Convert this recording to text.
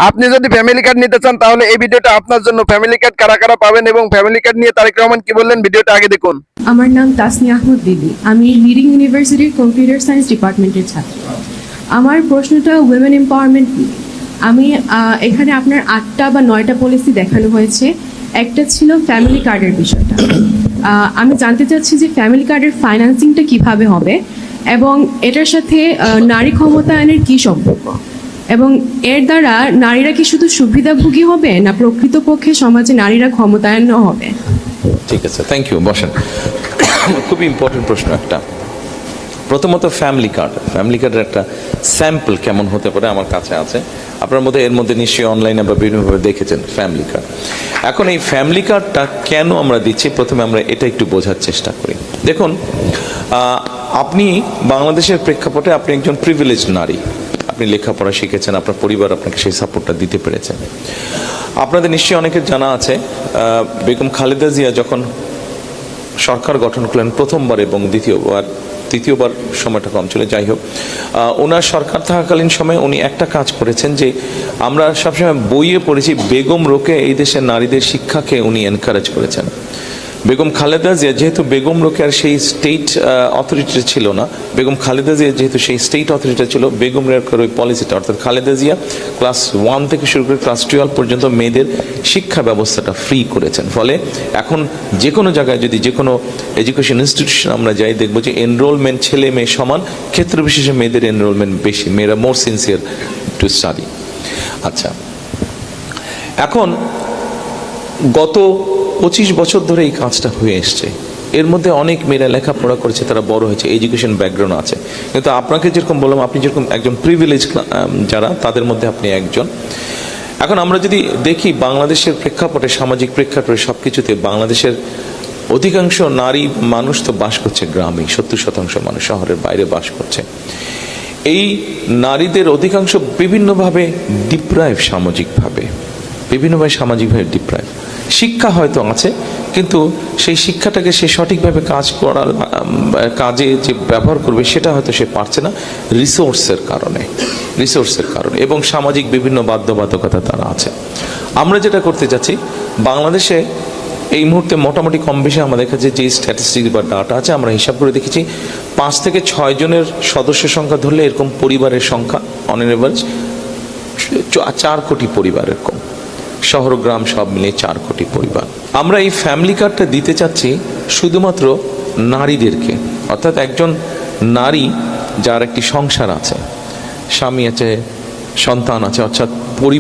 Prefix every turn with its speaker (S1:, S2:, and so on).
S1: আপনি যদি family card নিতে চান তাহলে এই ভিডিওটা আপনার জন্য। ফ্যামিলি কার্ড কারা কারা পাবেন এবং ফ্যামিলি কার্ড নিয়ে তারেক রহমান কি বললেন, ভিডিওটা আগে দেখুন।
S2: আমার নাম তাসনিয়া আহমদ দিদি। আমি লিডিং ইউনিভার্সিটির কম্পিউটার সায়েন্স ডিপার্টমেন্টের ছাত্র। আমার প্রশ্নটা উইমেন এম্পাওয়ারমেন্ট নিয়ে। আমি এখানে আপনার 8টা বা 9টা পলিসি দেখানো হয়েছে। একটা ছিল ফ্যামিলি কার্ডের বিষয়টা। আমি জানতে চাচ্ছি যে ফ্যামিলি কার্ডের ফাইন্যান্সিংটা কিভাবে হবে এবং এটার সাথে নারী ক্ষমতায়নের কি সম্পর্ক, এবং এর দ্বারা নারীরা কি শুধু সুবিধাভোগী হবে না প্রকৃতপক্ষে সমাজে নারীরা ক্ষমতায়নও হবে?
S3: ঠিক আছে, থ্যাংক ইউ, বসেন। খুবই ইম্পর্টেন্ট প্রশ্ন একটা। প্রথমত ফ্যামিলি কার্ডের একটা স্যাম্পল কেমন হতে পারে আমার কাছে আছে। আপনার মধ্যে এর মধ্যে নিশ্চয়ই অনলাইনে বা বিভিন্নভাবে দেখেছেন ফ্যামিলি কার্ড। এখন এই ফ্যামিলি কার্ডটা কেন আমরা দিচ্ছি, প্রথমে আমরা এটা একটু বোঝার চেষ্টা করি। দেখুন, আপনি বাংলাদেশের প্রেক্ষাপটে আপনি একজন প্রিভিলেজ নারী, আপনি লেখাপড়া শিখেছেন, আপনার পরিবার আপনাকে সেই সাপোর্টটা দিতে পেরেছে। আপনাদের নিশ্চয়ই অনেকের জানা আছে বেগম খালেদা জিয়া যখন সরকার গঠন করলেন প্রথমবার এবং তৃতীয়বার সময়টা কম ছিল, যাই হোক, ওনার সরকার থাকাকালীন সময়ে উনি একটা কাজ করেছেন যে আমরা সবসময় বইয়ে পড়েছি, বেগম রোকে এই দেশের নারীদের শিক্ষাকে উনি এনকারেজ করেছেন। বেগম খালেদা জিয়া যেহেতু বেগম রোকেয়ার সেই স্টেট অথরিটি ছিল না, বেগম খালেদা জিয়া যেহেতু সেই স্টেট অথরিটি ছিল, বেগম রোকেয়ার ওই পলিসিটা অর্থাৎ খালেদা জিয়া ক্লাস 1 থেকে শুরু করে ক্লাস 12 পর্যন্ত মেয়েদের শিক্ষা ব্যবস্থাটা ফ্রি করেছেন। ফলে এখন যে কোনো জায়গায় যদি যে কোনো এডুকেশন ইনস্টিটিউশন আমরা যাই, দেখবো যে এনরোলমেন্ট ছেলে মেয়ে সমান, ক্ষেত্র বিশেষে মেয়েদের এনরোলমেন্ট বেশি, মেয়েরা মোর সিনসিয়ার টু স্টাডি। আচ্ছা, এখন গত 25 বছর ধরে এই কাজটা হয়ে এসছে। এর মধ্যে অনেক মেয়েরা লেখাপড়া করেছে, তারা বড় হয়েছে, এডুকেশন ব্যাকগ্রাউন্ড আছে। কিন্তু আপনাকে যেরকম বললাম, আপনি যেরকম একজন প্রিভিলেজ যারা, তাদের মধ্যে আপনি একজন। এখন আমরা যদি দেখি বাংলাদেশের প্রেক্ষাপটে, সামাজিক প্রেক্ষাপটে সব কিছুতে বাংলাদেশের অধিকাংশ নারী মানুষ তো বাস করছে গ্রামে, 70% মানুষ শহরের বাইরে বাস করছে। এই নারীদের অধিকাংশ বিভিন্নভাবে ডিপ্রাইভ, সামাজিকভাবে ডিপ্রাইভ। শিক্ষা হয়তো আছে, কিন্তু সেই শিক্ষাটাকে সে সঠিকভাবে কাজে যে ব্যবহার করবে সেটা হয়তো সে পারছে না রিসোর্সের কারণে এবং সামাজিক বিভিন্ন বাধ্যবাধকতা তারা আছে। আমরা যেটা করতে যাচ্ছি, বাংলাদেশে এই মুহূর্তে মোটামুটি কম বেশি আমাদের কাছে যে স্ট্যাটিস্টিক্স বা ডাটা আছে, আমরা হিসাব করে দেখেছি 5 থেকে 6 জনের সদস্য সংখ্যা ধরলে এরকম পরিবারের সংখ্যা অন এন এভারেজ 4 কোটি পরিবার, এরকম শহর গ্রাম সব মিলে 4 কোটি পরিবার। আমরা এই ফ্যামিলি কার্ডটা দিতে চাচ্ছি শুধুমাত্র নারীদেরকে, অর্থাৎ একজন নারী যার একটি সংসার আছে, স্বামী আছে, সন্তান আছে, অর্থাৎ পরিবার